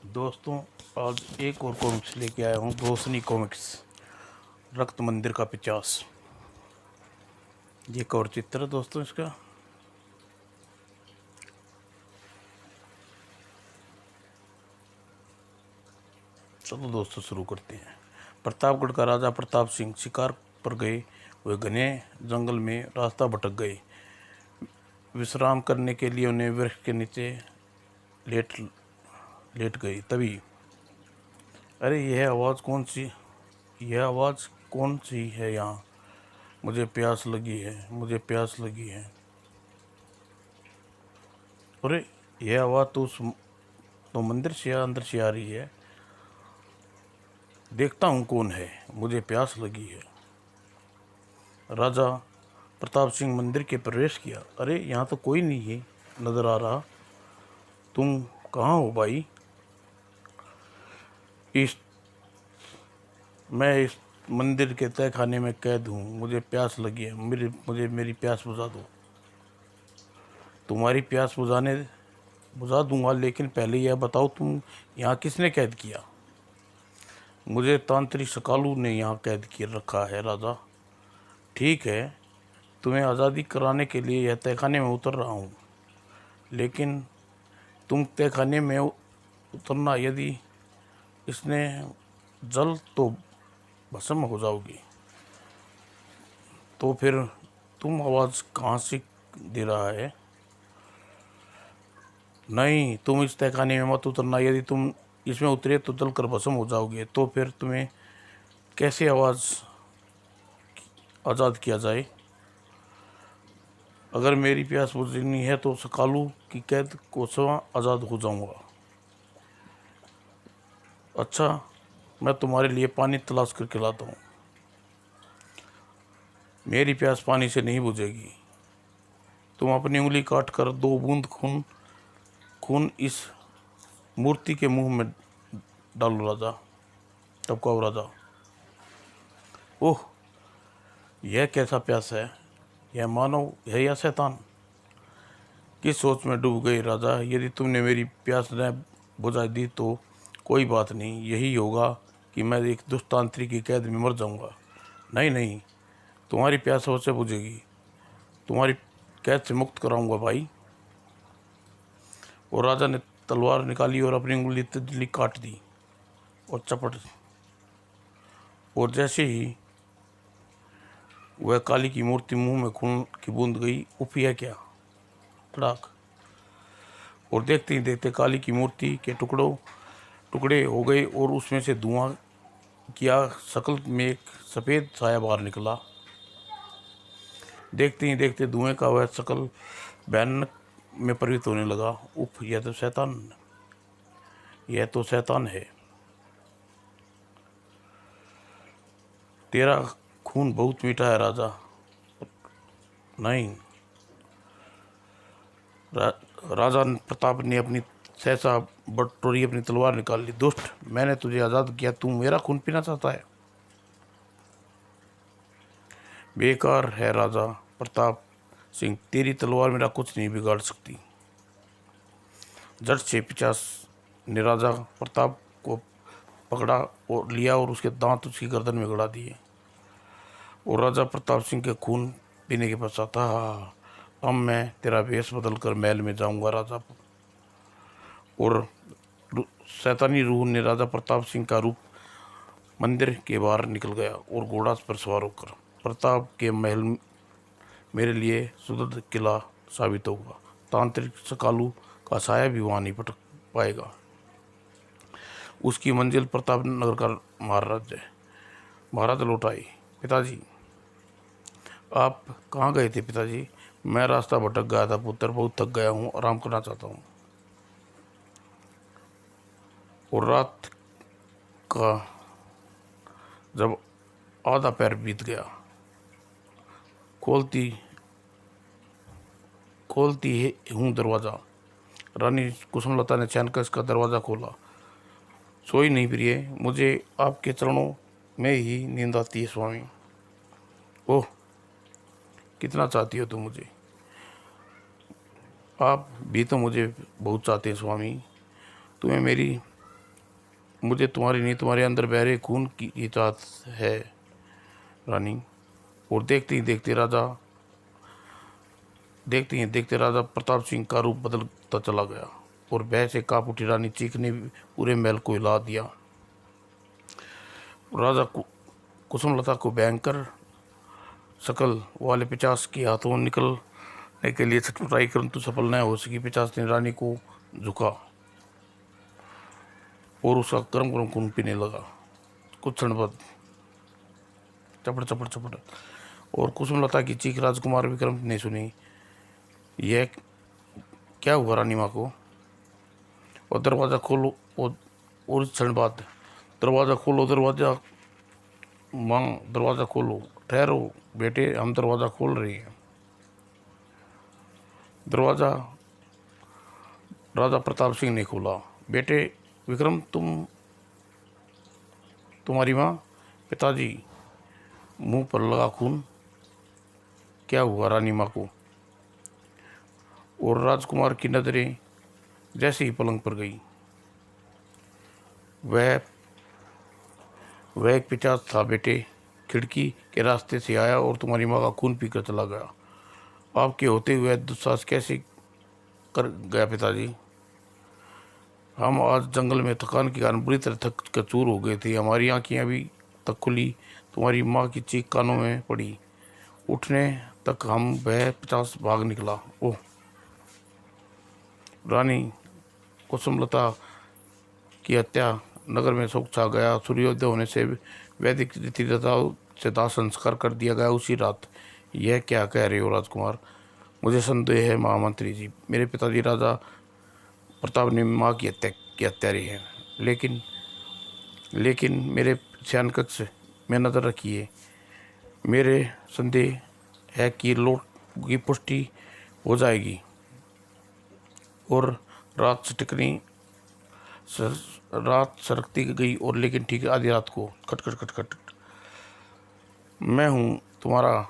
दोस्तों, आज एक और कॉमिक्स लेके आया हूँ। रोशनी कॉमिक्स, रक्त मंदिर का 50। ये कवर चित्र है दोस्तों इसका। चलो दोस्तों शुरू करते हैं। प्रतापगढ़ का राजा प्रताप सिंह शिकार पर गए हुए घने जंगल में रास्ता भटक गए। विश्राम करने के लिए उन्हें वृक्ष के नीचे लेट लेट गई। तभी अरे यह आवाज़ कौन सी है यहाँ? मुझे प्यास लगी है, मुझे प्यास लगी है। अरे यह आवाज़ तो मंदिर से या अंदर से आ रही है। देखता हूँ कौन है, मुझे प्यास लगी है। राजा प्रताप सिंह मंदिर के प्रवेश किया। अरे यहाँ तो कोई नहीं है नज़र आ रहा। तुम कहाँ हो भाई? इस मैं इस मंदिर के तहखाने में कैद हूँ। मुझे प्यास लगी है, मुझे मेरी प्यास बुझा दो। तुम्हारी प्यास बुझा दूंगा, लेकिन पहले यह बताओ तुम यहाँ किसने कैद किया? मुझे तांत्रिक सकालू ने यहाँ कैद किए रखा है राजा। ठीक है, तुम्हें आज़ादी कराने के लिए यह तहखाने में उतर रहा हूँ, लेकिन तुम तहखाने में उतरना, यदि इसने जल तो भस्म हो जाओगी। तो फिर तुम आवाज़ कहाँ से दे रहा है? नहीं, तुम इस तहखाने में मत उतरना। यदि तुम इसमें उतरे तो जल कर भस्म हो जाओगे। तो फिर तुम्हें कैसे आज़ाद किया जाए? अगर मेरी प्यास बुझनी है तो सकालू की कैद को स्वयं आज़ाद हो जाऊंगा। अच्छा, मैं तुम्हारे लिए पानी तलाश करके लाता हूँ। मेरी प्यास पानी से नहीं बुझेगी। तुम अपनी उंगली काट कर 2 बूंद खून खून इस मूर्ति के मुंह में डालो राजा। टपकाओ राजा। ओह, यह कैसा प्यास है? यह मानव है या शैतान? किस सोच में डूब गए राजा? यदि तुमने मेरी प्यास न बुझा दी तो कोई बात नहीं, यही होगा कि मैं एक दुष्ट तांत्रिक की कैद में मर जाऊंगा। नहीं नहीं, तुम्हारी प्यास अवश्य बुझेगी। तुम्हारी कैद से मुक्त कराऊंगा भाई। और राजा ने तलवार निकाली और अपनी उंगली तिजली काट दी और चपट। और जैसे ही वह काली की मूर्ति मुंह में खून की बूंद गई, उफ, यह क्या? तड़ाक। और देखते ही देखते काली की मूर्ति के टुकड़े हो गए और उसमें से धुआं किया शकल में एक सफ़ेद साया बाहर निकला। देखते ही देखते धुएं का वह शकल भयानक में परिवर्तित होने लगा। उफ, यह तो शैतान है। तेरा खून बहुत मीठा है राजा। नहीं, राजा प्रताप ने अपनी सहसा बटोरी, अपनी तलवार निकाल ली। दुष्ट, मैंने तुझे आज़ाद किया, तू मेरा खून पीना चाहता है? बेकार है राजा प्रताप सिंह, तेरी तलवार मेरा कुछ नहीं बिगाड़ सकती। झट से 50 ने राजा प्रताप को पकड़ा और लिया और उसके दांत उसकी गर्दन में गड़ा दिए। और राजा प्रताप सिंह के खून पीने के पश्चात, हाँ, अब मैं तेरा वेश बदल कर महल में जाऊंगा राजा। और शैतानी रूह ने राजा प्रताप सिंह का रूप मंदिर के बाहर निकल गया और घोड़ा पर सवार होकर प्रताप के महल मेरे लिए सुदृढ़ किला साबित होगा। तांत्रिक सकालू का साया भी वहाँ नहीं पटक पाएगा। उसकी मंजिल प्रताप नगर का महाराज लौट आए। पिताजी, आप कहाँ गए थे पिताजी? मैं रास्ता भटक गया था पुत्र, बहुत थक गया हूँ, आराम करना चाहता हूँ। और रात का जब आधा पैर बीत गया, खोलती हूँ दरवाज़ा। रानी कुसुमलता ने चैनकर इसका दरवाज़ा खोला। सोई नहीं प्रिय, मुझे आपके चरणों में ही नींद आती है स्वामी। ओह, कितना चाहती हो तुम मुझे? आप भी तो मुझे बहुत चाहते हैं स्वामी। तुम्हें मेरी मुझे तुम्हारी नहीं, तुम्हारे अंदर बहरे खून की इजाज़त है रानी। और देखते ही देखते राजा प्रताप सिंह का रूप बदलता चला गया और भय से कांप उठी रानी चीख ने पूरे महल को हिला दिया। राजा कुसुमलता को भयंकर शकल वाले पिशाच के हाथों निकलने के लिए छटपटाई, परंतु सफल न हो सकी। पिशाच ने रानी को झुका और उसका गर्म गर्म खून पीने लगा। कुछ क्षण बाद चपड़ चपड़ चपड़ और कुसुमलता की चीख राजकुमार विक्रम ने सुनी। यह क्या हुआ रानी माँ को? और दरवाज़ा खोलो। और इस क्षण बाद दरवाज़ा खोलो, दरवाज़ा खोलो। ठहरो बेटे, हम दरवाज़ा खोल रहे हैं। दरवाज़ा राजा प्रताप सिंह ने खोला। बेटे विक्रम, तुम्हारी माँ? पिताजी, मुंह पर लगा खून। क्या हुआ रानी माँ को? और राजकुमार की नज़रें जैसे ही पलंग पर गई। वह एक पिशाच था बेटे, खिड़की के रास्ते से आया और तुम्हारी माँ का खून पीकर चला गया। आपके होते हुए दुस्साहस कैसे कर गया पिताजी? हम आज जंगल में थकान के कारण बुरी तरह थक कर चूर हो गए थे। हमारी आंखें अभी तक खुली, तुम्हारी माँ की चीख कानों में पड़ी। उठने तक हम वह पिशाच भाग निकला। ओह! रानी कुसुमलता की हत्या, नगर में शोक छा गया। सूर्योदय होने से वैदिक रीति रिवाजों से दाह संस्कार कर दिया गया उसी रात। यह क्या कह रहे हो राजकुमार? मुझे संदेह है महामंत्री जी, मेरे पिताजी राजा प्रताप ने माँ की हत्या के हत्यारे हैं। लेकिन मेरे शयन कक्ष में नज़र रखिए। मेरे संदेह है कि लोट की पुष्टि हो जाएगी। और रात रात सरकती गई और लेकिन ठीक आधी रात को खटखट खटखट, मैं हूँ तुम्हारा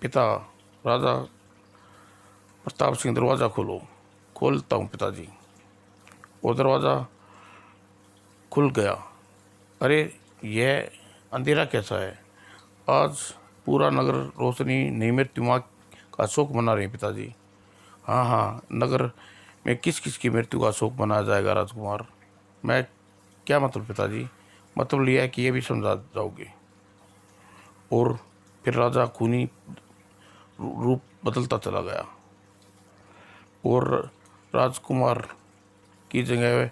पिता राजा प्रताप सिंह, दरवाज़ा खोलो। खोलता हूँ पिताजी। और दरवाज़ा खुल गया। अरे यह अंधेरा कैसा है? आज पूरा नगर रोशनी नहीं, मृत्यु माँ का शोक मना रहे हैं पिताजी। हाँ हाँ, नगर में किस किस की मृत्यु का शोक मनाया जाएगा राजकुमार? मैं क्या मतलब पिताजी? मतलब लिया है कि ये भी समझा जाओगे। और फिर राजा खूनी रूप बदलता चला गया और राजकुमार की जगह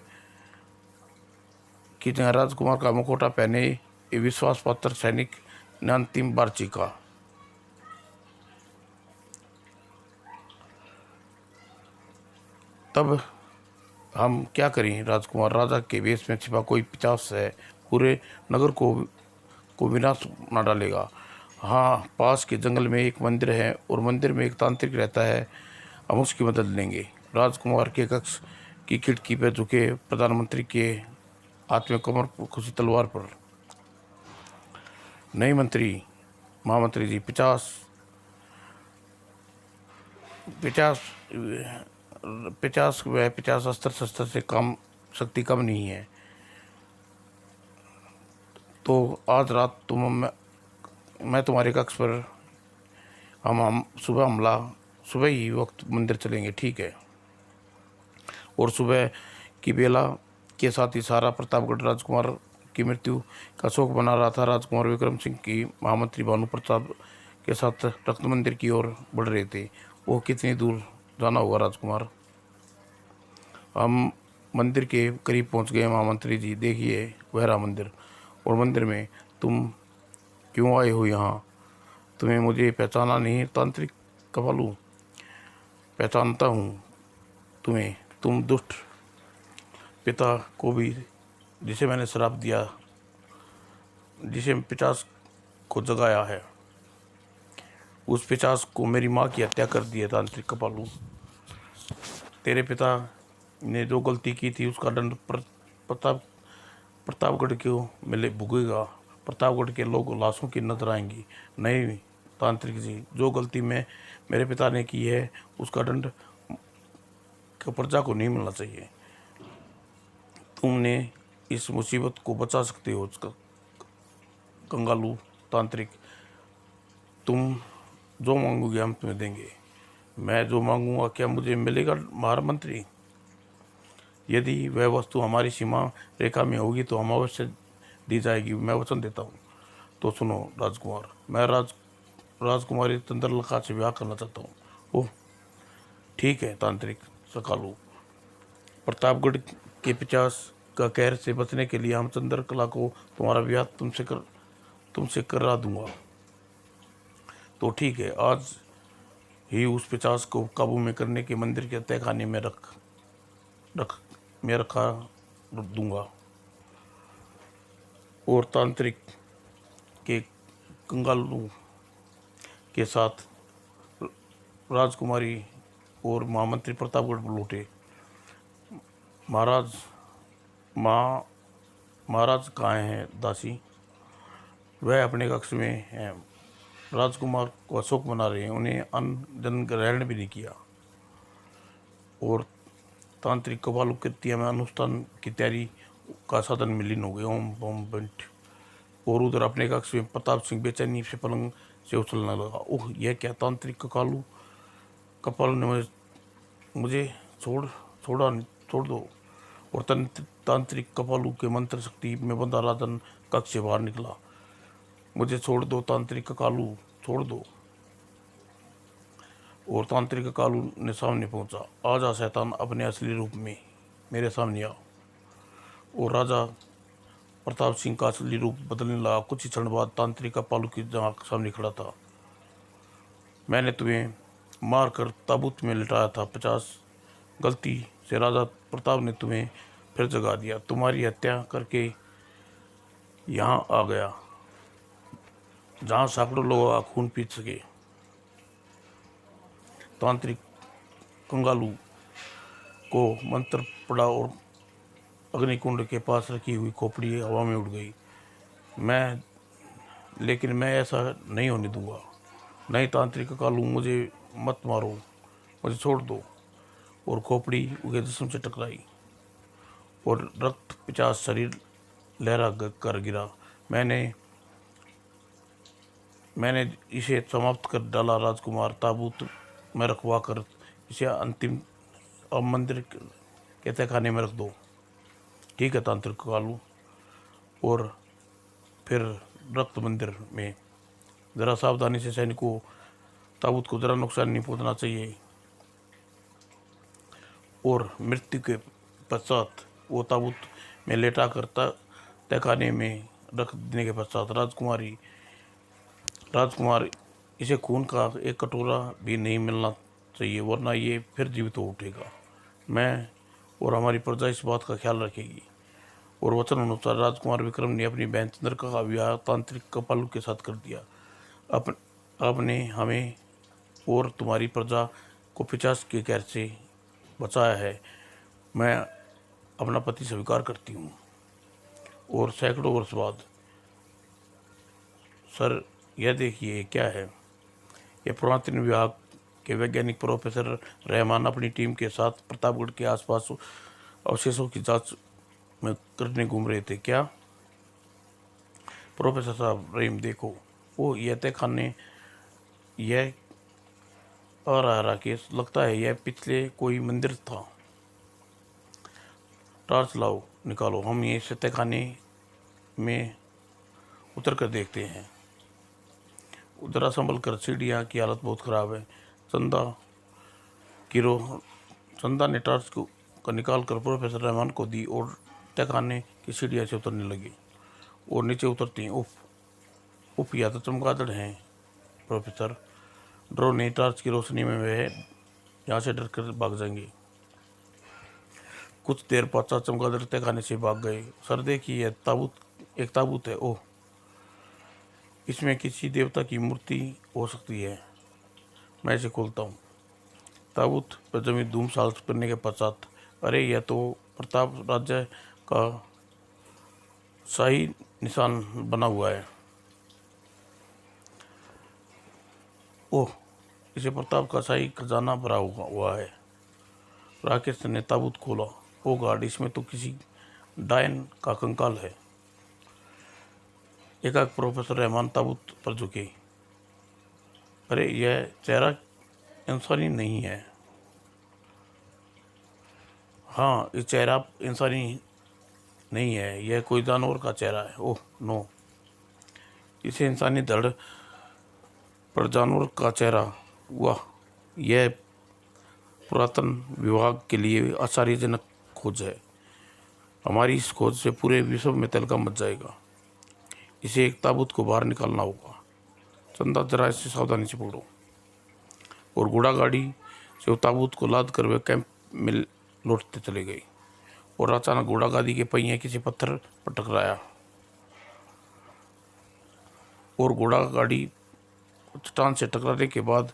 राजकुमार का मुखौटा पहने ये विश्वास पात्र सैनिक ने अंतिम बार चीखा। तब हम क्या करें राजकुमार? राजा के वेश में छिपा कोई पिशाच है, पूरे नगर को विनाश न डालेगा। हाँ, पास के जंगल में एक मंदिर है और मंदिर में एक तांत्रिक रहता है, हम उसकी मदद लेंगे। राजकुमार के कक्ष की खिड़की पर झुके प्रधानमंत्री के हाथ में कमर पर खुशी तलवार पर। नहीं महामंत्री जी, पिचास पिचास पिचास वह पिचास अस्त्र शस्त्र से कम शक्ति कम नहीं है। तो आज रात मैं तुम्हारे कक्ष पर हम सुबह ही वक्त मंदिर चलेंगे, ठीक है? और सुबह की बेला के साथ ही सारा प्रतापगढ़ राजकुमार की मृत्यु का शोक बना रहा था। राजकुमार विक्रम सिंह की महामंत्री भानु प्रताप के साथ रक्त मंदिर की ओर बढ़ रहे थे। वो कितनी दूर जाना होगा राजकुमार? हम मंदिर के करीब पहुंच गए महामंत्री जी। देखिए वह रहा मंदिर। और मंदिर में तुम क्यों आए हो यहाँ? तुम्हें मुझे पहचाना नहीं तांत्रिक कपालू? पहचानता हूँ तुम्हें, तुम दुष्ट पिता को भी, जिसे मैंने श्राप दिया, जिसे पिशाच को जगाया है, उस पिशाच को मेरी माँ की हत्या कर दी है तांत्रिक कपालू। तेरे पिता ने जो गलती की थी उसका दंड प्रतापगढ़ को मिले भुगेगा। प्रतापगढ़ के लोग लाशों की नजर आएंगी। नहीं तांत्रिक जी, जो गलती मेरे पिता ने की है उसका दंड प्रजा को नहीं मिलना चाहिए। तुमने इस मुसीबत को बचा सकते हो कंगालू तांत्रिक। तुम जो मांगोगे हम तुम्हें देंगे। मैं जो मांगूंगा क्या मुझे मिलेगा महामंत्री? यदि वह वस्तु हमारी सीमा रेखा में होगी तो हम अवश्य दी जाएगी, मैं वचन देता हूँ। तो सुनो राजकुमार, मैं राजकुमारी चंद्रलेखा से विवाह करना चाहता हूँ। ओह ठीक है तांत्रिक सकालू। प्रतापगढ़ के 50 का कहर से बचने के लिए हम चंद्रकला को तुम्हारा विवाह तुमसे करा दूंगा। तो ठीक है, आज ही उस 50 को काबू में करने के मंदिर के तहखाने में रख मैं रखा दूंगा। और तांत्रिक के कंगालू के साथ राजकुमारी और महामंत्री प्रतापगढ़ लौटे। महाराज माँ महाराज कहाँ हैं दासी? वह अपने कक्ष में हैं। राजकुमार को अशोक मना रहे हैं, उन्हें अन्न जन ग्रहण भी नहीं किया। और तांत्रिक कपालू कृत्य में अनुष्ठान की तैयारी का साधन में लीन हो गए। ओम बम बंट। और उधर अपने कक्ष में प्रताप सिंह बेचैनी से पलंग से उछलने लगा। ओह यह क्या! तांत्रिक कपालू ने मुझे छोड़ दो। और तांत्रिक कपालू के मंत्र शक्ति में बंधा राजन कक्ष से बाहर निकला। मुझे छोड़ दो तांत्रिक ककालू, छोड़ दो। और तांत्रिक ककालू ने सामने पहुंचा। आजा शैतान, अपने असली रूप में मेरे सामने आ। और राजा प्रताप सिंह का असली रूप बदलने लगा। कुछ ही क्षण बाद तांत्रिक कपालू की आंख सामने खड़ा था। मैंने तुम्हें मार कर ताबूत में लिटाया था 50। गलती से राजा प्रताप ने तुम्हें फिर जगा दिया। तुम्हारी हत्या करके यहाँ आ गया जहाँ सैकड़ों लोगों का खून पी सके। तांत्रिक कंगालू को मंत्र पड़ा और अग्निकुंड के पास रखी हुई खोपड़ी हवा में उड़ गई। लेकिन मैं ऐसा नहीं होने दूंगा। नहीं तांत्रिक कंगालू, मुझे मत मारो, मुझे छोड़ दो। और खोपड़ी उसके जिस्म से टकराई और रक्त 50 शरीर लहरा कर गिरा। मैंने इसे समाप्त कर डाला। राजकुमार, ताबूत में रखवा कर इसे अंतिम अब मंदिर के तहखाने में रख दो। ठीक है तांत्रिक कालू। और फिर रक्त मंदिर में ज़रा सावधानी से सैनिकों, ताबूत को ज़रा नुकसान नहीं पहुंचना चाहिए। और मृत्यु के पश्चात वो ताबूत में लेटा कर तहखाने में रख देने के पश्चात राजकुमार, इसे खून का एक कटोरा भी नहीं मिलना चाहिए, वरना ये फिर जीवित हो उठेगा। मैं और हमारी प्रजा इस बात का ख्याल रखेगी। और वचन अनुसार राजकुमार विक्रम ने अपनी बहन चंद्रिका का विवाह तांत्रिक कपालू के साथ कर दिया। आपने हमें और तुम्हारी प्रजा को 50 के कहर से बचाया है। मैं अपना पति स्वीकार करती हूँ। और सैकड़ों वर्ष बाद, सर यह देखिए क्या है। यह पुरातन विभाग के वैज्ञानिक प्रोफेसर रहमान अपनी टीम के साथ प्रतापगढ़ के आसपास अवशेषों की जांच में करने घूम रहे थे। क्या प्रोफेसर साहब, रहीम देखो, वो यह तहखाने, यह आ रहा राकेश, लगता है यह पिछले कोई मंदिर था। टॉर्च लाओ, निकालो, हम ये तहखाने में उतर कर देखते हैं। उधर संभल कर, सीढ़ियाँ की हालत बहुत ख़राब है। चंदा ने टॉर्च को निकाल कर प्रोफेसर रहमान को दी और तहखाने की सीढ़ियाँ से उतरने लगी। और नीचे उतरती हैं, उफ या तो चमगादड़ हैं प्रोफेसर। डरो नहीं, टॉर्च की रोशनी में वह यहाँ से डर कर भाग जाएंगे। कुछ देर पश्चात चमगादड़ तहखाने से भाग गए। सर देखिए, एक ताबूत है। ओह, इसमें किसी देवता की मूर्ति हो सकती है। मैं इसे खोलता हूँ। ताबूत पर जमी धूम साल करने के पश्चात, अरे यह तो प्रताप राज्य का शाही निशान बना हुआ है। ओह, इसे प्रताप का शाही खजाना भरा हुआ है। राकेश ने ताबूत खोला। ओ गॉड, इसमें तो किसी डायन का कंकाल है। एकाएक प्रोफेसर रहमान ताबूत पर झुके। अरे यह चेहरा इंसानी नहीं है। हाँ, ये चेहरा इंसानी नहीं है, यह कोई जानवर का चेहरा है। ओह नो, इसे इंसानी धड़ पर जानवर का चेहरा। वाह, यह पुरातन विभाग के लिए आश्चर्यजनक खोज है। हमारी इस खोज से पूरे विश्व में तहलका मच जाएगा। इसे एक ताबूत को बाहर निकालना होगा। चंदा, जरा इसे सावधानी से पकड़ो। और घोड़ा गाड़ी से वो ताबूत को लाद कर वे कैंप में लौटते चले गए। और अचानक घोड़ा गाड़ी के पहिए किसी पत्थर पर टकराया और घोड़ा गाड़ी चट्टान से टकराने के बाद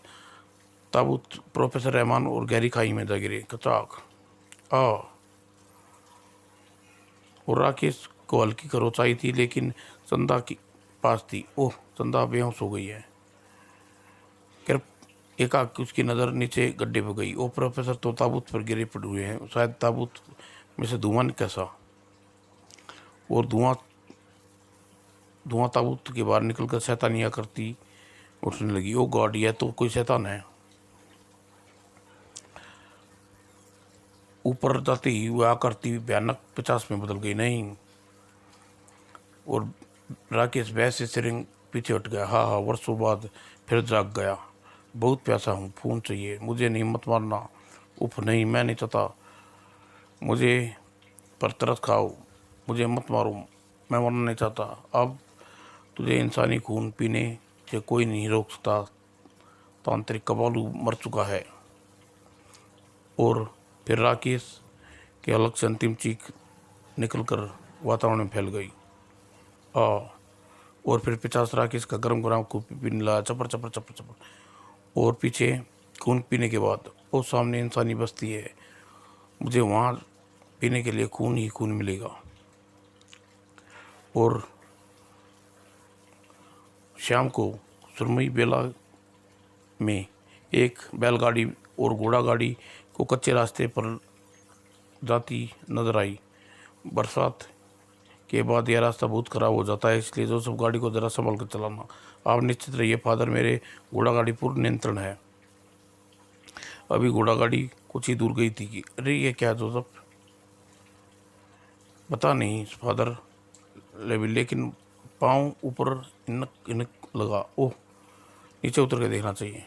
ताबूत प्रोफेसर रहमान और गहरी खाई में जा गिरे। कचाक आ और राकेश को हल्की खरोंचाई थी, लेकिन चंदा की पास थी। ओह, चंदा बेहोश हो गई है। कर एकाएक उसकी नज़र नीचे गड्ढे पर गई। ओ प्रोफेसर तो ताबूत पर गिरे पड़े हुए हैं। शायद ताबूत में से धुआं कैसा, और धुआं धुआं ताबूत के बाहर निकलकर शैतानियाँ करती उठने लगी। ओ गॉड, यह तो कोई शैतान है। ऊपर जाते ही वह आकृति भयानक 50 में बदल गई। नहीं, और राकेश बहस से सिरिंग पीछे हट गया। हाँ हाँ, वर्षों बाद फिर जाग गया। बहुत प्यासा हूँ, खून चाहिए मुझे, नहीं मत मारना। उफ नहीं, मैं नहीं चाहता, मुझे पर तरस खाओ, मुझे मत मारो, मैं मरना नहीं चाहता। अब तुझे इंसानी खून पीने से कोई नहीं रोक सकता। तांत्रिक कबालू मर चुका है। और फिर राकेश के अलग से अंतिम चीख निकलकर वातावरण में फैल गई। आ और फिर 50 राकेश का गरम गरम खून पीने लगा, चपर चपर चपर चपर। और पीछे खून पीने के बाद वो सामने इंसानी बस्ती है। मुझे वहाँ पीने के लिए खून ही खून मिलेगा। और शाम को सुरमई बेला में एक बैलगाड़ी और घोड़ा गाड़ी को कच्चे रास्ते पर जाती नजर आई। बरसात के बाद यह रास्ता बहुत खराब हो जाता है, इसलिए जो सब गाड़ी को ज़रा संभल कर चलाना। आप निश्चित रहिए फादर, मेरे घोड़ा गाड़ी पूर्ण नियंत्रण है। अभी घोड़ा गाड़ी कुछ ही दूर गई थी कि अरे ये क्या जोसेफ, पता नहीं फादर, लेकिन पाँव ऊपर इनक इनक लगा। ओह, नीचे उतर के देखना चाहिए।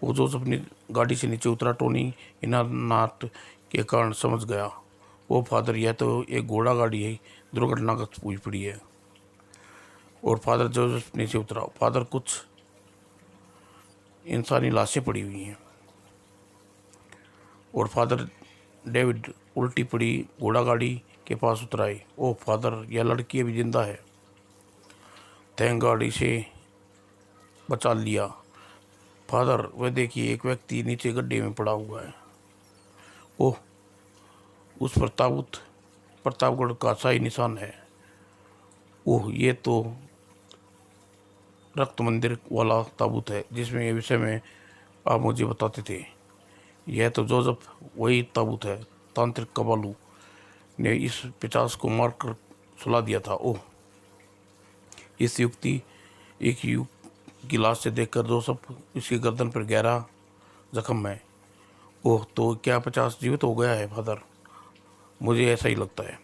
वो जोसेफ अपनी गाड़ी से नीचे उतरा। टोनी इनानाट के कारण समझ गया। वो फादर, यह तो एक घोड़ा गाड़ी है, दुर्घटना का पूछ पड़ी है। और फादर जोसेफ नीचे उतरा। फादर, कुछ इंसानी लाशें पड़ी हुई हैं। और फादर डेविड उल्टी पड़ी घोड़ा गाड़ी के पास उतर आए। ओह फादर, यह लड़की अभी जिंदा है। थैंक गॉड, इसे बचा लिया। फादर, वह देखिए, एक व्यक्ति नीचे गड्ढे में पड़ा हुआ है। ओह, उस पर ताबूत प्रतापगढ़ का शाही निशान है। ओह, ये तो रक्त मंदिर वाला ताबूत है जिसमें ये विषय में आप मुझे बताते थे। यह तो जोसेफ वही ताबूत है। तांत्रिक कबालू ने इस 50 को मारकर सुला दिया था। ओह, इस युक्ति एक युग की लाश से देखकर जोसेफ, इसकी गर्दन पर गहरा जख्म है। ओह, तो क्या 50 जीवित हो गया है फादर? मुझे ऐसा ही लगता है।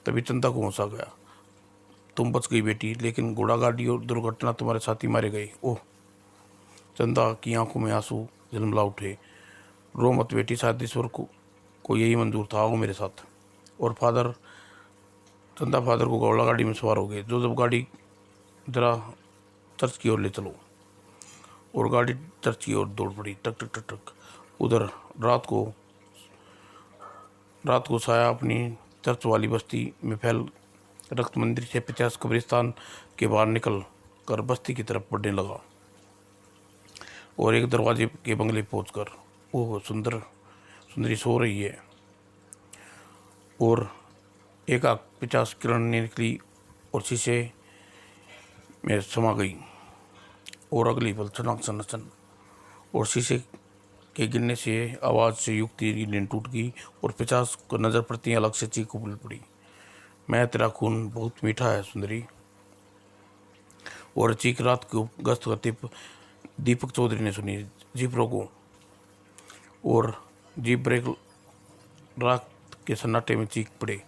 तभी चंदा को हंसा गया। तुम बच गई बेटी, लेकिन घोड़ा गाड़ी और दुर्घटना तुम्हारे साथी मारे गए। ओह, चंदा की आंखों में आंसू झलमला उठे। रो मत बेटी, शायद ईश्वर को यही मंजूर था, आओ मेरे साथ। और फादर, चंदा फादर को घोड़ा गाड़ी में सवार हो गए। जो जब गाड़ी जरा चर्च की ओर ले चलो। और गाड़ी चर्च की ओर दौड़ पड़ी। टक टक टक टक। उधर रात को साया अपनी चर्च वाली बस्ती में फैल रक्त मंदिर से 50 कब्रिस्तान के बाहर निकल कर बस्ती की तरफ बढ़ने लगा। और एक दरवाजे के बंगले पहुंचकर, ओह सुंदरी सो रही है। और एक आग 50 किरण निकली और शीशे में समा गई। और अगली पल चनाक चनाचन और शीशे के गिरने से आवाज़ से युक्ति की नींद टूट गई और 50 को नज़र पड़ती अलग से चीख उबल पड़ी। मैं तेरा खून बहुत मीठा है सुंदरी। और चीख रात को गश्त करते दीपक चौधरी ने सुनी। जीप रोको। और जीप ब्रेक। रात के सन्नाटे में चीख पड़े।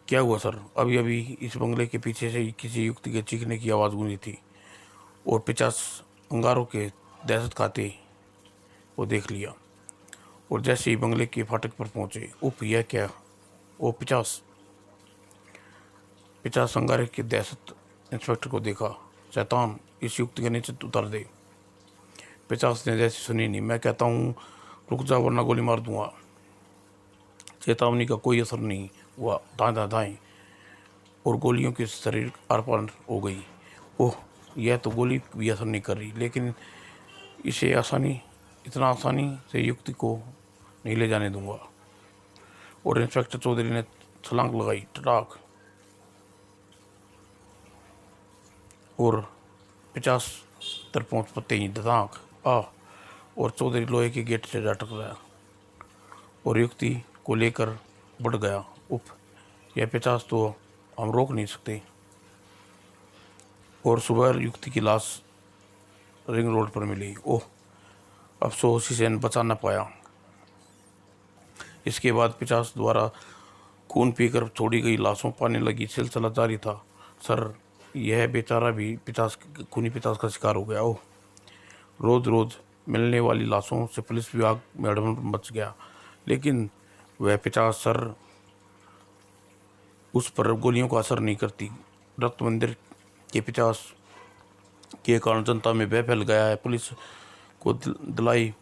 क्या हुआ सर? अभी अभी इस बंगले के पीछे से किसी युक्ति के चीखने की आवाज़ गूंजी थी और 50 अंगारों के दहशत खाते वो देख लिया। और जैसे ही बंगले के फाटक पर पहुंचे, उफ यह क्या! वो 50 अंगारे की दहशत इंस्पेक्टर को देखा। शैतान, इस युक्ति के नीचे उतार दे। 50 ने जैसे सुनी नहीं। मैं कहता हूँ रुक जा वरना गोली मार दूंगा। चेतावनी का कोई असर नहीं हुआ। दाएं दाएं दाएं और गोलियों के शरीर आर पार हो गई। ओह, यह तो गोली भी असर नहीं कर रही, लेकिन इतना आसानी से युक्ति को नहीं ले जाने दूंगा। और इंस्पेक्टर चौधरी ने छलांग लगाई। टटाक। और 50 तक पहुँच पाते ही धड़ाक आ और चौधरी लोहे के गेट से जा टकराया और युक्ति को लेकर बढ़ गया। उफ, यह 50 तो हम रोक नहीं सकते। और सुबह युक्ति की लाश रिंग रोड पर मिली। ओह, अफसोस इसे बचा न पाया। इसके बाद 50 द्वारा खून पीकर छोड़ी गई लाशों पाने लगी सिलसिला जारी था। सर, यह बेचारा भी 50 का शिकार हो गया। ओह, रोज रोज मिलने वाली लाशों से पुलिस विभाग में हड़बड़ मच गया, लेकिन वह 50 सर, उस पर गोलियों का असर नहीं करती। रक्त मंदिर के 50 के कारण जनता में भय फैल गया है। पुलिस को ढिलाई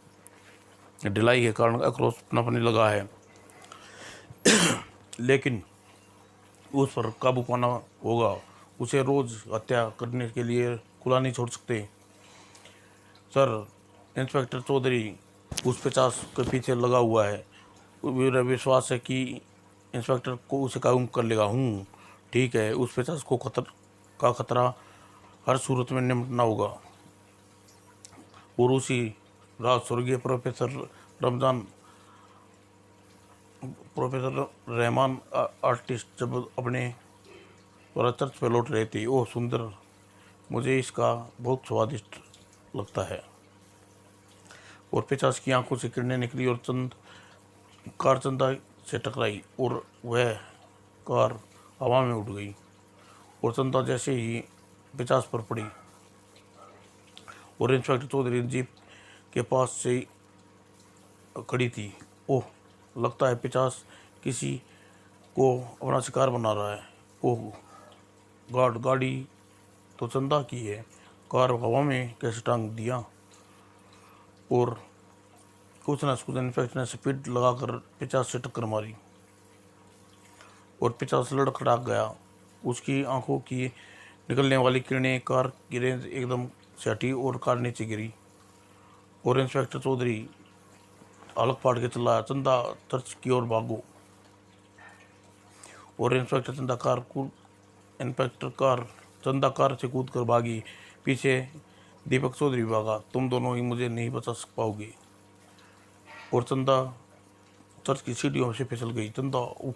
के कारण आक्रोश पनपने लगा है, लेकिन उस पर काबू पाना होगा। उसे रोज हत्या करने के लिए खुला नहीं छोड़ सकते। सर, इंस्पेक्टर चौधरी उस 50 के पीछे लगा हुआ है। मेरा विश्वास है कि इंस्पेक्टर को उसे काबू कर लेगा। हूँ, ठीक है। उस 50 को खतरा हर सूरत में निपटना होगा। और उसी रात स्वर्गीय प्रोफेसर रहमान आर्टिस्ट जब अपने चर्च पे लौट रहे थे। ओह सुंदर, मुझे इसका बहुत स्वादिष्ट लगता है। और 50 की आंखों से किरणें निकली और कार चंदा से टकराई और वह कार हवा में उड़ गई। और चंदा जैसे ही 50 पर पड़ी और इंस्पेक्टर चौधरी जीप के पास से खड़ी थी। ओह, लगता है 50 किसी को अपना शिकार बना रहा है। ओह, गाड़ी तो चंदा की है, कार हवा में कैसे टांग दिया? और कुछ ना कुछ इंस्पेक्टर ने स्पीड लगाकर 50 से टक्कर मारी और 50 लड़खड़ा गया। उसकी आंखों की निकलने वाली किरणें कार की रेंज एकदम से हटी और कार नीचे गिरी। और इंस्पेक्टर चौधरी अलग फाड़ के चिल्लाया, चंदा चर्च की ओर भागो। और इंस्पेक्टर चंदा कार से कूद कर भागी। पीछे दीपक चौधरी भागा। तुम दोनों ही मुझे नहीं बचा पाओगे। और चंदा चर्च की सीढ़ियों से फिसल गई। चंदा, उफ!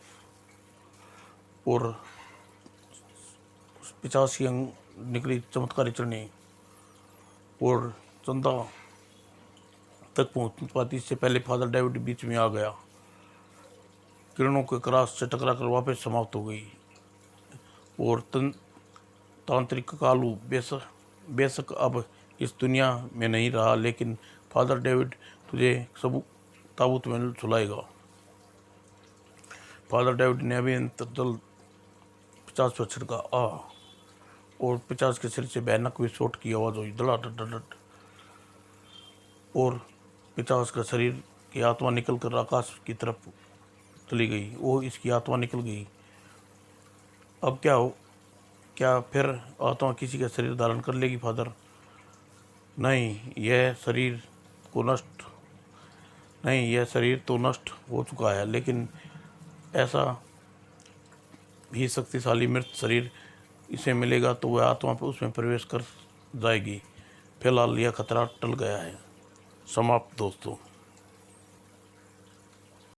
और 50 की निकली चमत्कारी चढ़ने और चंदा तक पहुंच पाती इससे पहले फादर डेविड बीच में आ गया। किरणों के क्रॉस से टकराकर वापस समाप्त हो गई। और तांत्रिक कालू बेशक अब इस दुनिया में नहीं रहा, लेकिन फादर डेविड तुझे सब ताबूत में सुलाएगा। फादर डेविड ने अभी जल 50 पर छिड़का। और 50 के सिर से भयानक विस्फोट की आवाज़ हुई। धड़ाधड़। और 50 का शरीर की आत्मा निकलकर आकाश की तरफ चली गई। वो इसकी आत्मा निकल गई। अब क्या फिर आत्मा किसी का शरीर धारण कर लेगी फादर? नहीं, यह शरीर तो नष्ट हो चुका है, लेकिन ऐसा भी शक्तिशाली मृत शरीर इसे मिलेगा तो वह आत्मा उसमें प्रवेश कर जाएगी। फिलहाल यह खतरा टल गया है। समाप्त दोस्तों।